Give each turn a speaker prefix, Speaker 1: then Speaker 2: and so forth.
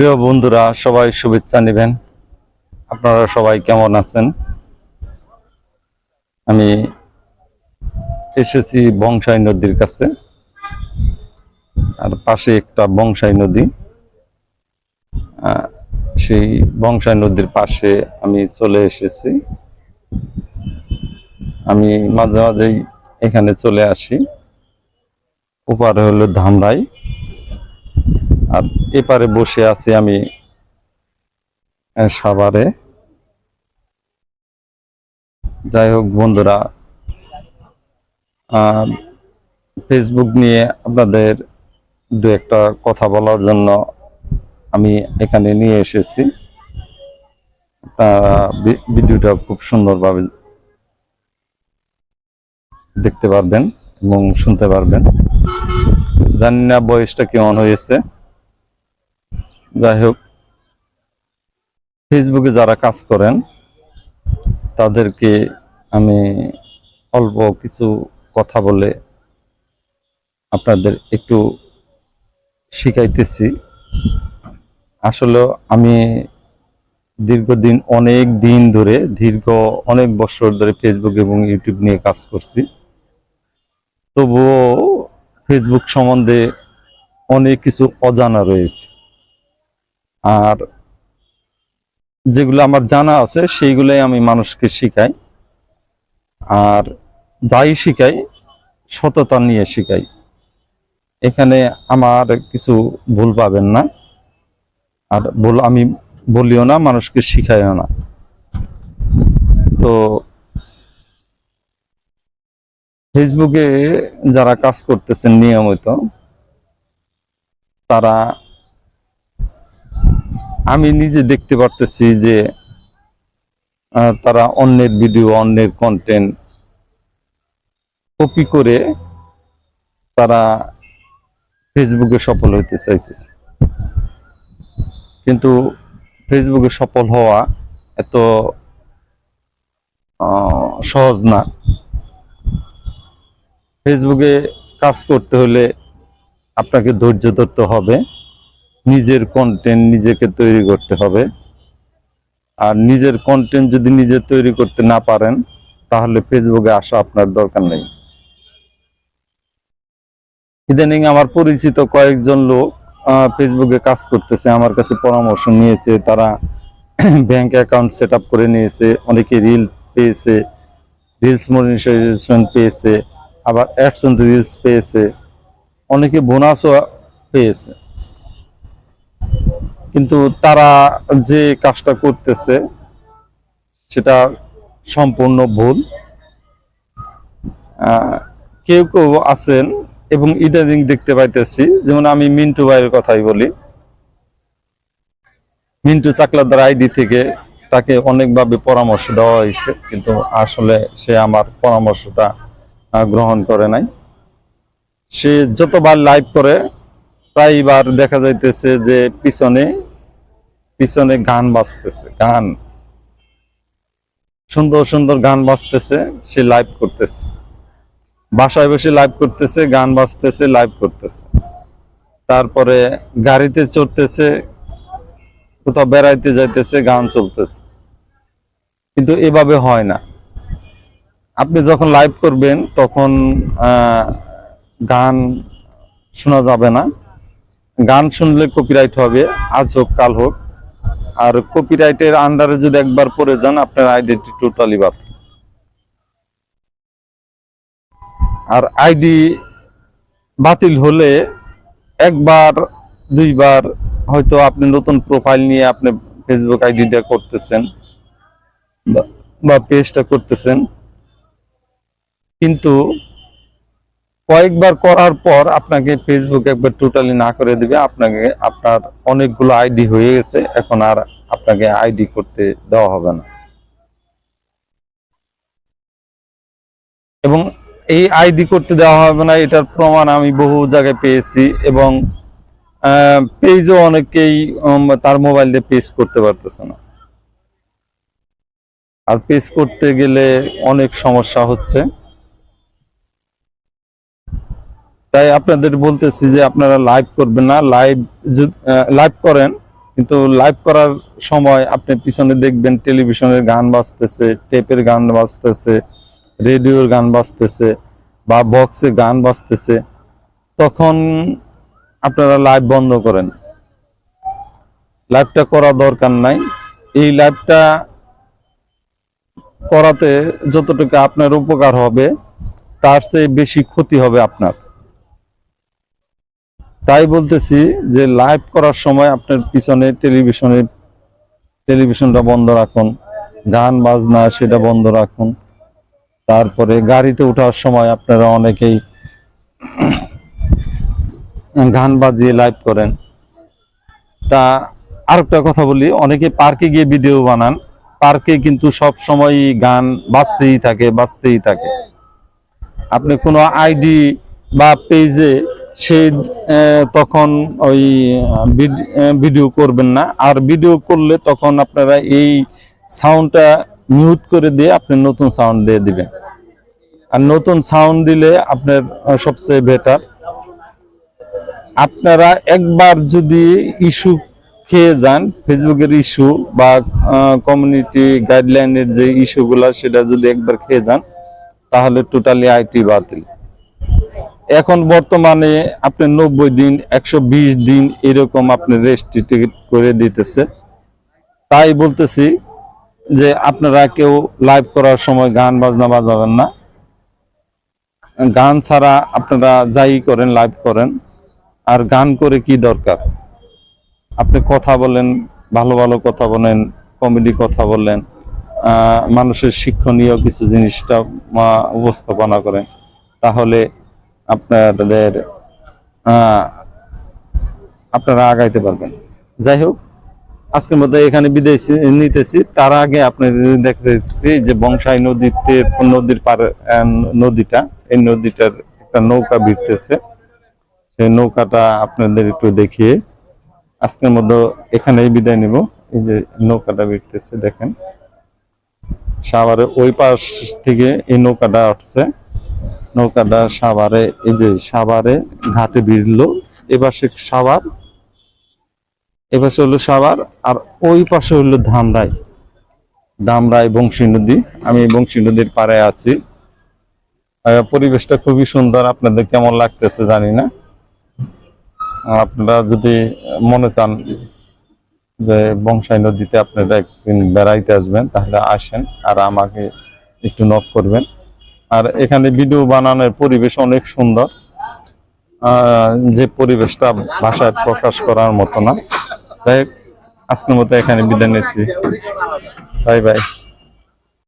Speaker 1: প্রিয় বন্ধুরা, সবাই শুভেচ্ছা নেবেন। আপনারা সবাই কেমন আছেন? আমি এসেছি বংশাই নদীর কাছে, আর পাশে একটা বংশাই নদী। সেই বংশাই নদীর পাশে আমি চলে এসেছি। আমি মাঝে মাঝেই এখানে চলে আসি। ওপারে হলো ধামরাই, আর এপারে বসে আছি আমি সাভারে। যাই হোক বন্ধুরা, ফেসবুক নিয়ে আপনাদের দু একটা কথা বলার জন্য আমি এখানে নিয়ে এসেছি। ভিডিওটা খুব সুন্দরভাবে দেখতে পারবেন এবং শুনতে পারবেন। জানি না বয়সটা কেমন হয়েছে। যাই হোক, ফেসবুকে যারা কাজ করেন তাদেরকে আমি অল্প কিছু কথা বলে আপনাদের একটু শিখাইতেছি। আসলে আমি দীর্ঘদিন অনেক বছর ধরে ফেসবুক এবং ইউটিউব নিয়ে কাজ করছি। তবুও ফেসবুক সম্বন্ধে অনেক কিছু অজানা রয়েছে, আর যেগুলো আমার জানা আছে সেইগুলোই আমি মানুষকে শিখাই। আর যাই শিখাই সততা নিয়ে শিখাই। এখানে আমার কিছু ভুল পাবেন না, আর ভুল আমি বলিও না, মানুষকে শিখাইও না। তো ফেসবুকে যারা কাজ করতেছেন নিয়মিত, তারা আমি নিজে দেখতে পারতেছি যে তারা অন্যের ভিডিও, অন্যের কন্টেন্ট কপি করে তারা ফেসবুকে সফল হইতে চাইতেছে। কিন্তু ফেসবুকে সফল হওয়া এত সহজ না। ফেসবুকে কাজ করতে হলে আপনাকে ধৈর্য ধরতে হবে, নিজের কন্টেন্ট নিজেকে তৈরি করতে হবে। আর নিজের কন্টেন্ট যদি নিজে তৈরি করতে না পারেন, তাহলে ফেসবুকে আসা আপনার দরকার নেই। ইদানিং আমার পরিচিত কয়েকজন লোক ফেসবুকে কাজ করতেছে, আমার কাছে পরামর্শ নিয়েছে। তারা ব্যাংক অ্যাকাউন্ট সেট আপ করে নিয়েছে, অনেকে রিল পেয়েছে, রিলস মনিটাইজেশন পেয়েছে, আবার অ্যাডস অন রিলস পেয়েছে, অনেকে বোনাসও পেয়েছে। কিন্তু তারা যে কাজটা করতেছে সেটা সম্পূর্ণ ভুল। কেউ কেউ আছেন, এবং ইদানিং দেখতে পাইতেছি, যেমন আমি মিন্টু ভাইয়ের কথাই বলি। মিন্টু চাকলাদার আইডি থেকে তাকে অনেকভাবে পরামর্শ দেওয়া হয়েছে, কিন্তু আসলে সে আমার পরামর্শটা গ্রহণ করে নাই। সে যতবার লাইভ করে প্রায়বার দেখা যাইতেছে যে পিছনে পিছনে গান বাজতেছে, সুন্দর সুন্দর গান বাজতেছে, সে লাইভ করতেছে, বাসায় বসে লাইভ করতেছে, গান বাজতেছে, লাইভ করতেছে। তারপরে গাড়িতে চড়তেছে, কোথাও বেড়াইতে যাইতেছে, গান চলতেছে। কিন্তু এভাবে হয় না। আপনি যখন লাইভ করবেন তখন গান শোনা যাবে না। গান শুনলে কপিরাইট হবে, আজ হোক কাল হোক। আর কপিরাইটের আন্ডারে যদি একবার পড়ে যান, আপনার আইডেন্টি টোটালি বাতিল। আর আইডি বাতিল হলে একবার দুইবার হয়তো আপনি নতুন প্রোফাইল নিয়ে আপনি ফেসবুক আইডিটা করতেছেন বা পেজটা করতেছেন, কিন্তু কয়েকবার করার পর আপনাকে ফেসবুক একবার টোটালি না করে দিবে। আপনার অনেকগুলো আইডি হয়ে গেছে, এখন আর আপনাকে আইডি করতে দেওয়া হবে না। এবং এই আইডি করতে দেওয়া হবে না, এটার প্রমাণ আমি বহু জায়গায় পেয়েছি। এবং পেজও অনেকেই তার মোবাইল দিয়ে পেজ করতে পারতেছে না। আর পেজ করতে গেলে অনেক সমস্যা হচ্ছে। তাই আপনাদের বলতেছি যে আপনারা লাইভ করবেন না। লাইভ করেন, কিন্তু লাইভ করার সময় আপনি পিছনে দেখবেন টেলিভিশনের গান বাজতেছে, টেপের গান বাজতেছে, রেডিওর গান বাজতেছে বা বক্সে গান বাজতেছে, তখন আপনারা লাইভ বন্ধ করেন। লাইভটা করা দরকার নাই। এই লাইভটা করাতে যতটুকু আপনার উপকার হবে তার চেয়ে বেশি ক্ষতি হবে আপনার। তাই বলতেছি যে লাইভ করার সময় আপনার পিছনে টেলিভিশনটা বন্ধ রাখুন, গান বাজনা সেটা বন্ধ রাখুন। তারপরে গাড়িতে ওঠার সময় আপনারা অনেকেই গান বাজিয়ে লাইভ করেন। তা আরেকটা কথা বলি, অনেকে পার্কে গিয়ে ভিডিও বানান, পার্কে কিন্তু সব সময় গান বাজতেই থাকে। আপনি কোনো আইডি বা পেজে সে তখন ওই ভিডিও করবেন না। আর ভিডিও করলে তখন আপনারা এই সাউন্ডটা মিউট করে দিয়ে আপনি নতুন সাউন্ড দিয়ে দিবেন। আর নতুন সাউন্ড দিলে আপনার সবচেয়ে বেটার। আপনারা একবার যদি ইস্যু খেয়ে যান, ফেসবুকের ইস্যু বা কমিউনিটি গাইডলাইনের যে ইস্যুগুলো, সেটা যদি একবার খেয়ে যান তাহলে টোটালি আইটি বাতিল। এখন বর্তমানে আপনি 90 দিন 120 দিন এরকম আপনি রেস্ট্রিক্টেড করে দিতেছে। তাই বলতেছি যে আপনারা কেউ লাইভ করার সময় গান বাজনা বাজাবেন না। গান ছাড়া আপনারা যাই করেন লাইভ করেন। আর গান করে কি দরকার? আপনি কথা বলেন, ভালো ভালো কথা বলেন, কমেডি কথা বলেন, মানুষের শিক্ষণীয় কিছু জিনিসটা উপস্থাপনা করেন, তাহলে আপনারা আগাইতে পারবেন। যাই হোক, আজকের মধ্যে এখানে বিদায় নিতেছি। তার আগে আপনাদের দেখতেছি যে বংশাই নদীর পারে এই নদীটার একটা নৌকা ভিড়তেছে। সেই নৌকাটা আপনাদের একটু দেখিয়ে আজকের মধ্যে এখানেই বিদায় নিব। এই যে নৌকাটা ভিড়তেছে দেখেন, সাভারের ওই পাশ থেকে এই নৌকাটা আসছে। নৌকাটা সাভারে, এই যে সাভারে ঘাটে ভিড়লো। এপাশে হলো সাভার, আর ওই পাশে হলো ধামরাই বংশী নদী। আমি বংশী নদীর পাড়ে আছি। পরিবেশটা খুবই সুন্দর। আপনাদের কেমন লাগতেছে জানি না। আপনারা যদি মনে চান যে বংশাই নদীতে আপনারা একদিন বেড়াইতে আসবেন, তাহলে আসেন আর আমাকে একটু নক করবেন। আর এখানে ভিডিও বানানোর পরিবেশ অনেক সুন্দর, যে পরিবেশটা ভাষায় প্রকাশ করার মতো না। তাই আজকের মতো এখানে বিদায় নিচ্ছি। Bye bye.